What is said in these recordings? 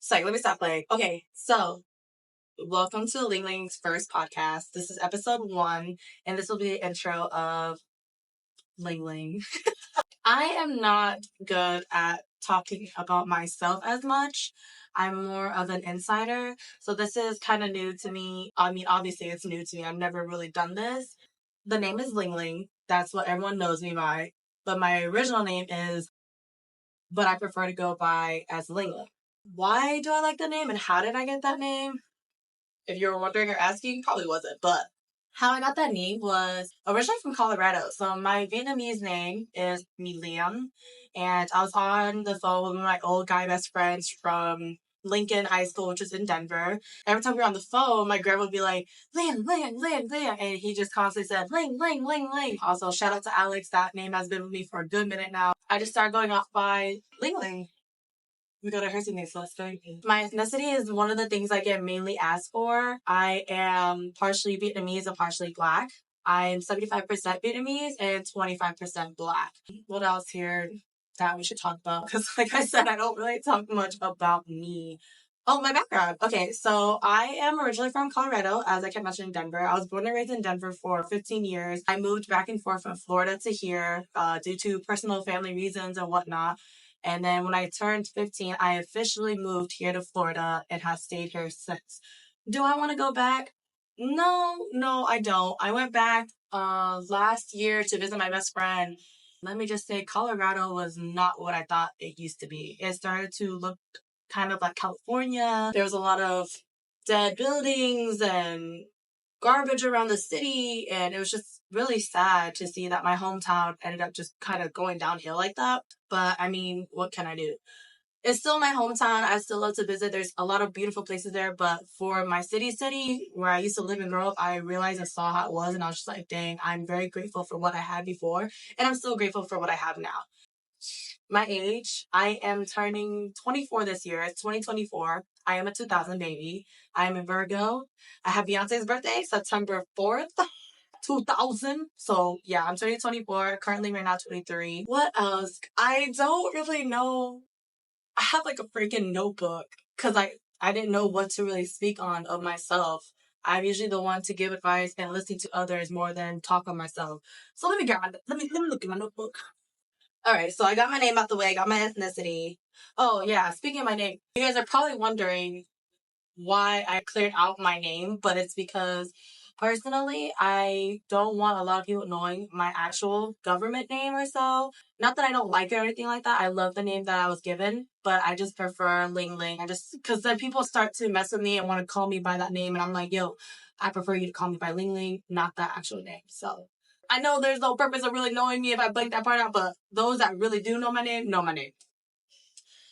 Sorry, let me stop playing. Okay, so welcome to Ling's first podcast. This is episode 1, and this will be the intro of Ling. I am not good at talking about myself as much. I'm more of an insider, so this is kind of new to me. I mean, obviously, it's new to me. I've never really done this. The name is Ling. That's what everyone knows me by. But my original name is, but I prefer to go by as Ling. Why do I like the name and how did I get that name? If you were wondering or asking, probably wasn't. But how I got that name was originally from Colorado. So my Vietnamese name is Ling, and I was on the phone with my old guy best friends from Lincoln High School, which is in Denver. Every time we were on the phone, my grandma would be like, Ling, and he just constantly said, Ling. Also, shout out to Alex. That name has been with me for a good minute now. I just started going off by Ling. We got a Hershey so let's go. My ethnicity is one of the things I get mainly asked for. I am partially Vietnamese and partially Black. I'm 75% Vietnamese and 25% Black. What else here that we should talk about? Because like I said, I don't really talk much about me. Oh, my background. Okay, so I am originally from Colorado, as I kept mentioning Denver. I was born and raised in Denver for 15 years. I moved back and forth from Florida to here due to personal family reasons and whatnot. And then when I turned 15, I officially moved here to Florida and have stayed here since. Do I want to go back? No, I don't. I went back last year to visit my best friend. Let me just say, Colorado was not what I thought it used to be. It started to look kind of like California. There was a lot of dead buildings and garbage around the city, and it was just really sad to see that my hometown ended up just kind of going downhill like that. But I mean, what can I do? It's still my hometown. I still love to visit. There's a lot of beautiful places there, but for my city where I used to live and grow up, I realized and saw how it was, and I was just like, dang, I'm very grateful for what I had before, and I'm still grateful for what I have now. My age, I am turning 24 this year. It's 2024. I am a 2000 baby. I am a Virgo. I have Beyonce's birthday, September 4th. 2000. So yeah, I'm turning 24. Currently right now 23. What else? I don't really know. I have like a freaking notebook because I didn't know what to really speak on of myself. I'm usually the one to give advice and listen to others more than talk on myself. So let me look at my notebook. All right, so I got my name out the way. I got my ethnicity. Oh yeah, speaking of my name, you guys are probably wondering why I cleared out my name, but it's because personally, I don't want a lot of people knowing my actual government name or so. Not that I don't like it or anything like that. I love the name that I was given, but I just prefer Ling. I just, because then people start to mess with me and want to call me by that name, and I'm like, yo, I prefer you to call me by Ling, not that actual name. So I know there's no purpose of really knowing me if I blank that part out, but those that really do know my name, know my name.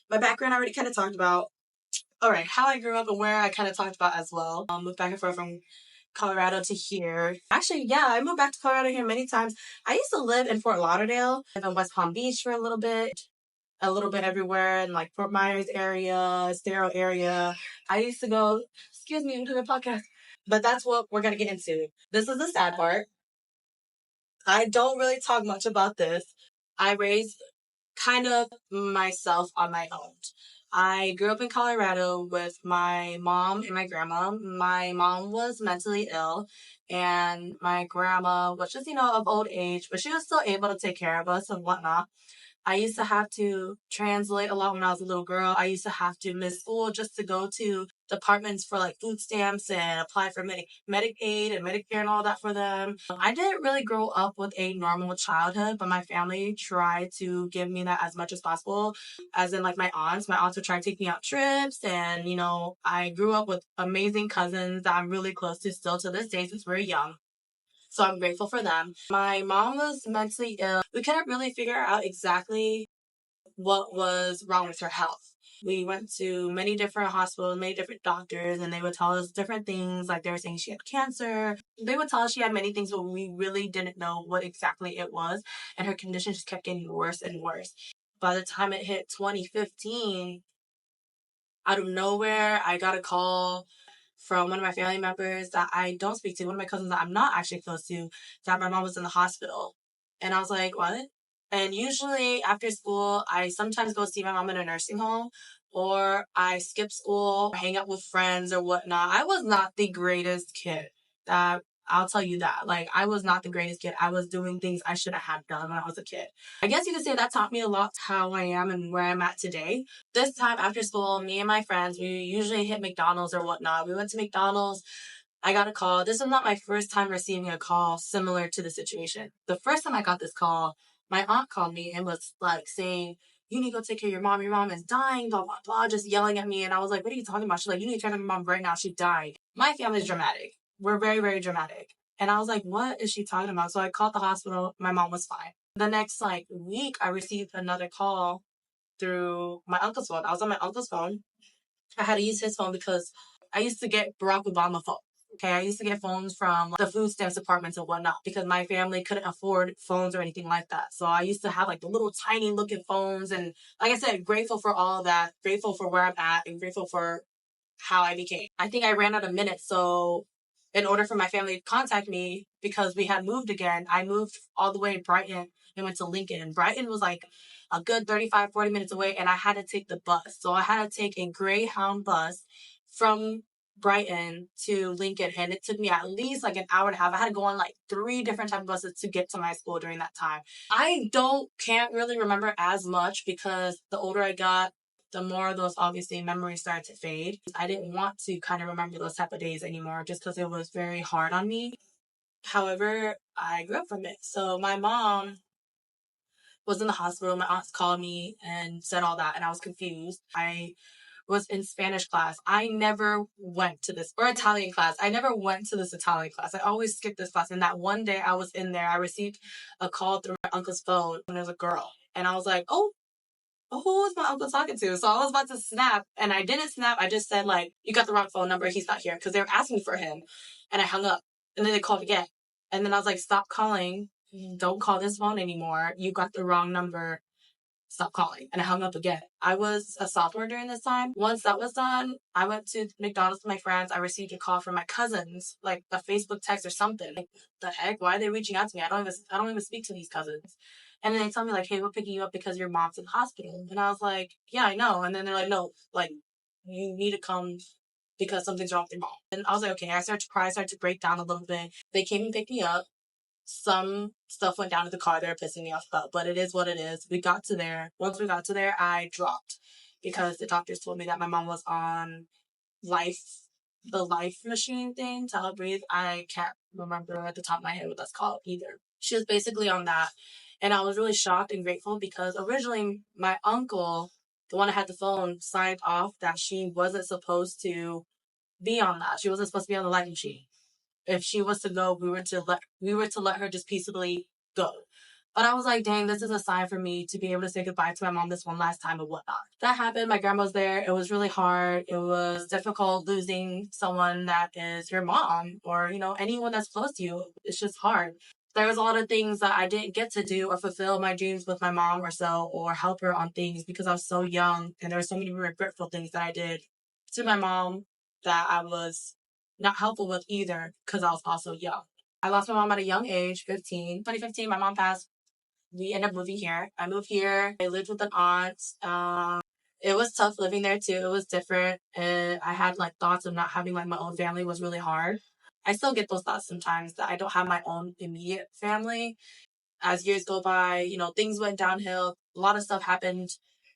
My background I already kind of talked about. All right, how I grew up and where I kind of talked about as well. Moved back and forth from Colorado to here. Actually, yeah, I moved back to Colorado here many times. I used to live in Fort Lauderdale, live in West Palm Beach for a little bit everywhere in like Fort Myers area, Estero area. I used to go, excuse me, I'm doing a podcast. But that's what we're going to get into. This is the sad part. I don't really talk much about this. I raised kind of myself on my own. I grew up in Colorado with my mom and my grandma. My mom was mentally ill, and my grandma was just, of old age, but she was still able to take care of us and whatnot. I used to have to translate a lot when I was a little girl. I used to have to miss school just to go to departments for like food stamps and apply for Medicaid and Medicare and all that for them. I didn't really grow up with a normal childhood, but my family tried to give me that as much as possible. As in, like my aunts. My aunts would try to take me out trips, and I grew up with amazing cousins that I'm really close to still to this day since we're young. So I'm grateful for them. My mom was mentally ill. We couldn't really figure out exactly what was wrong with her health. We went to many different hospitals, many different doctors, and they would tell us different things. Like they were saying she had cancer. They would tell us she had many things, but we really didn't know what exactly it was. And her condition just kept getting worse and worse. By the time it hit 2015, out of nowhere, I got a call from one of my family members that I don't speak to, one of my cousins that I'm not actually close to, that my mom was in the hospital. And I was like, what? And usually after school, I sometimes go see my mom in a nursing home, or I skip school, hang out with friends or whatnot. I was not the greatest kid. I'll tell you that. Like, I was not the greatest kid. I was doing things I shouldn't have done when I was a kid. I guess you could say that taught me a lot how I am and where I'm at today. This time after school, me and my friends, we usually hit McDonald's or whatnot. We went to McDonald's. I got a call. This was not my first time receiving a call similar to the situation. The first time I got this call, my aunt called me and was like saying, "You need to go take care of your mom. Your mom is dying, blah, blah, blah," just yelling at me. And I was like, "What are you talking about?" She's like, "You need to check on your mom right now. She died." My family's dramatic. We're very, very dramatic. And I was like, "What is she talking about?" So I called the hospital. My mom was fine. The next week, I received another call through my uncle's phone. I was on my uncle's phone. I had to use his phone because I used to get Barack Obama phone. Okay, I used to get phones from the food stamps departments and whatnot because my family couldn't afford phones or anything like that. So I used to have the little tiny looking phones. And like I said, grateful for all of that, grateful for where I'm at, and grateful for how I became. I think I ran out of minutes. So in order for my family to contact me, because we had moved again, I moved all the way to Brighton and went to Lincoln. And Brighton was like a good 35, 40 minutes away. And I had to take the bus. So I had to take a Greyhound bus from Brighton to Lincoln. And it took me at least an hour and a half. I had to go on 3 different type of buses to get to my school during that time. I can't really remember as much because the older I got, the more those obviously memories started to fade. I didn't want to kind of remember those type of days anymore just because it was very hard on me. However, I grew up from it. So my mom was in the hospital. My aunts called me and said all that, and I was confused. I was in Spanish class. I never went to this, or Italian class. I never went to this Italian class. I always skipped this class. And that one day I was in there, I received a call through my uncle's phone, and there was a girl. And I was like, "Oh, who was my uncle talking to?" So I was about to snap, and I didn't snap. I just said, "You got the wrong phone number. He's not here." Because they were asking for him. And I hung up. And then they called again. And then I was like, "Stop calling. Don't call this phone anymore. You got the wrong number. Stop calling." And I hung up again. I was a sophomore during this time. Once that was done, I went to McDonald's with my friends. I received a call from my cousins, like a Facebook text or something. Like, the heck? Why are they reaching out to me? I don't even speak to these cousins. And then they tell me "Hey, we're picking you up because your mom's in the hospital." And I was like, "Yeah, I know." And then they're like, "No, you need to come because something's wrong with your mom." And I was like, okay. I started to cry, I started to break down a little bit. They came and picked me up. Some stuff went down to the car. They were pissing me off about, but it is what it is. We got to there. Once we got to there, I dropped because the doctors told me that my mom was on life, the life machine thing to help breathe. I can't remember at the top of my head what that's called either. She was basically on that. And I was really shocked and grateful because originally my uncle, the one that had the phone, signed off that she wasn't supposed to be on that. She wasn't supposed to be on the life machine. If she was to go, we were to let her just peaceably go. But I was like, dang, this is a sign for me to be able to say goodbye to my mom this one last time and whatnot. That happened. My grandma was there. It was really hard. It was difficult losing someone that is your mom or, anyone that's close to you. It's just hard. There was a lot of things that I didn't get to do or fulfill my dreams with my mom or so, or help her on things because I was so young. And there were so many regretful things that I did to my mom that I was not helpful with either because I was also young. I lost my mom at a young age, 15. 2015, my mom passed. We ended up moving here. I moved here. I lived with an aunt. It was tough living there too. It was different. And I had thoughts of not having my own family was really hard. I still get those thoughts sometimes that I don't have my own immediate family. As years go by, things went downhill. A lot of stuff happened.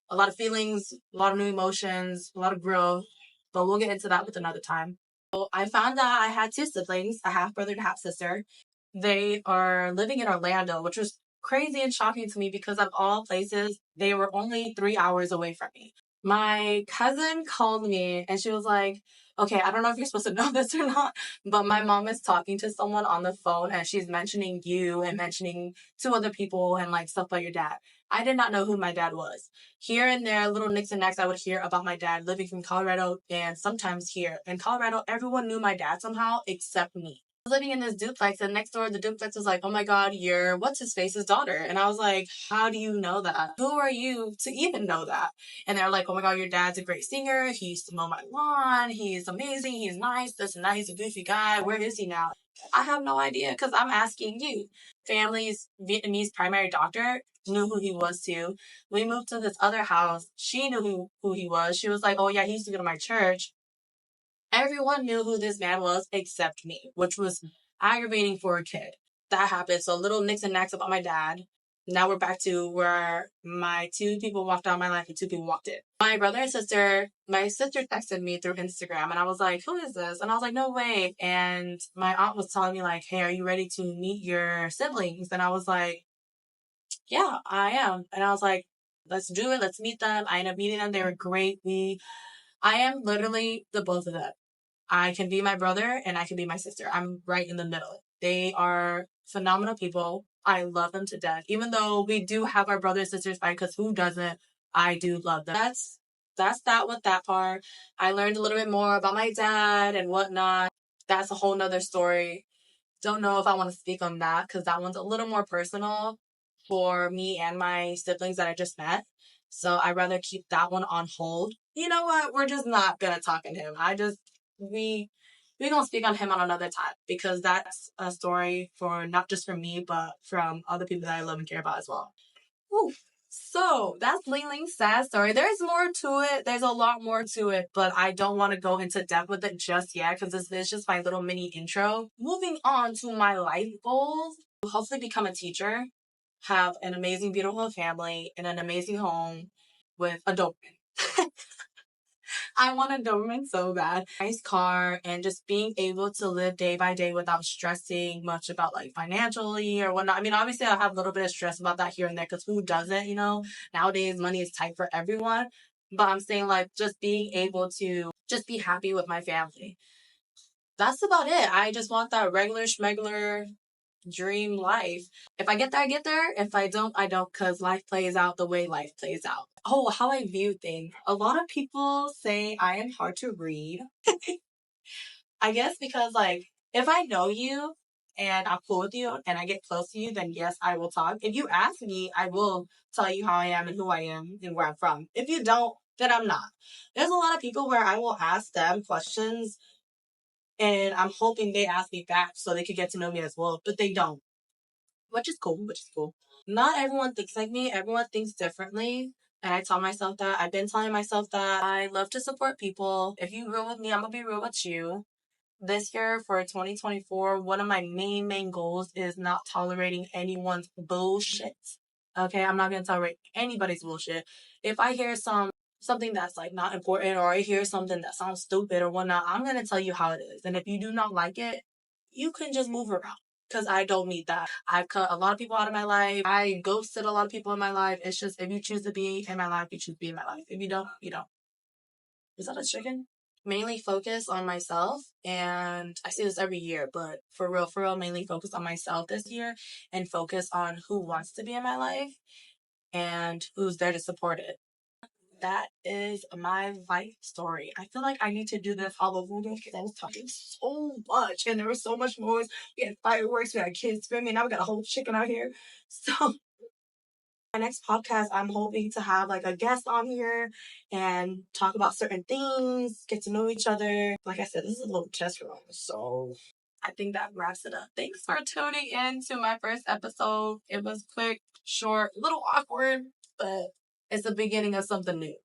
A lot of feelings, a lot of new emotions, a lot of growth. But we'll get into that with another time. So I found out I had 2 siblings, a half brother and a half sister. They are living in Orlando, which was crazy and shocking to me because of all places, they were only 3 hours away from me. My cousin called me and she was like, "Okay, I don't know if you're supposed to know this or not, but my mom is talking to someone on the phone and she's mentioning you and mentioning 2 other people and stuff about your dad." I did not know who my dad was. Here and there, little nicks and necks I would hear about my dad living in Colorado and sometimes here. In Colorado, everyone knew my dad somehow except me. I was living in this duplex and next door the duplex was like, "Oh my god, you're what's his face's daughter." And I was like, "How do you know that? Who are you to even know that?" And they're like, "Oh my god, your dad's a great singer. He used to mow my lawn. He's amazing. He's nice. This and that. He's a goofy guy. Where is he now?" I have no idea because I'm asking you. Family's Vietnamese primary doctor knew who he was too. We moved to this other house. She knew who he was. She was like, oh yeah, he used to go to my church. Everyone knew who this man was except me, which was aggravating for a kid. That happened. So little nicks and knacks about my dad. Now we're back to where my two people walked out of my life and two people walked in. My sister texted me through Instagram and I was like, who is this? And I was like, no way. And my aunt was telling me like, hey, are you ready to meet your siblings? And I was like, yeah, I am. And I was like, let's do it. Let's meet them. I ended up meeting them. They were great. I am literally the both of them. I can be my brother and I can be my sister. I'm right in the middle. They are phenomenal people. I love them to death. Even though we do have our brother and sisters fight, because who doesn't? I do love them. That's that with that part. I learned a little bit more about my dad and whatnot. That's a whole nother story. Don't know if I want to speak on that because that one's a little more personal for me and my siblings that I just met. So I'd rather keep that one on hold. You know what? We're just not gonna talk on him. We gonna speak on him on another time because that's a story for not just for me, but from other people that I love and care about as well. Whew. So that's Ling Ling's sad story. There's more to it. There's a lot more to it, but I don't want to go into depth with it just yet because this is just my little mini intro. Moving on to my life goals. Hopefully become a teacher, have an amazing, beautiful family, and an amazing home with a Doberman. I want a Doberman so bad. Nice car and just being able to live day by day without stressing much about like financially or whatnot. I mean, obviously I have a little bit of stress about that here and there because who doesn't, you know? Nowadays money is tight for everyone. But I'm saying like just being able to just be happy with my family. That's about it. I just want that regular schmegular dream life. If I get there, I get there. If I don't, I don't, because life plays out the way life plays out. Oh, how I view things. A lot of people say I am hard to read. I guess because, like, if I know you and I'm cool with you and I get close to you, then yes, I will talk. If you ask me, I will tell you how I am and who I am and where I'm from. If you don't, then I'm not. There's a lot of people where I will ask them questions and I'm hoping they ask me back so they could get to know me as well, but they don't. Which is cool. Not everyone thinks like me. Everyone thinks differently. And I tell myself that. I've been telling myself that. I love to support people. If you real with me, I'm going to be real with you. This year for 2024, one of my main goals is not tolerating anyone's bullshit. Okay, I'm not going to tolerate anybody's bullshit. If I hear something that's like not important or I hear something that sounds stupid or whatnot, I'm going to tell you how it is. And if you do not like it, you can just move around because I don't need that. I've cut a lot of people out of my life. I ghosted a lot of people in my life. It's just if you choose to be in my life, you choose to be in my life. If you don't, you don't. Is that a chicken? Mainly focus on myself, and I say this every year, but for real, mainly focus on myself this year and focus on who wants to be in my life and who's there to support it. That is my life story. I feel like I need to do this all over again because I was talking so much and there was so much noise. We had fireworks, we had kids screaming. Now we got a whole chicken out here. So my next podcast, I'm hoping to have like a guest on here and talk about certain things, get to know each other. Like I said, this is a little test run, so I think that wraps it up. Thanks for tuning in to my first episode. It was quick, short, a little awkward, but it's the beginning of something new.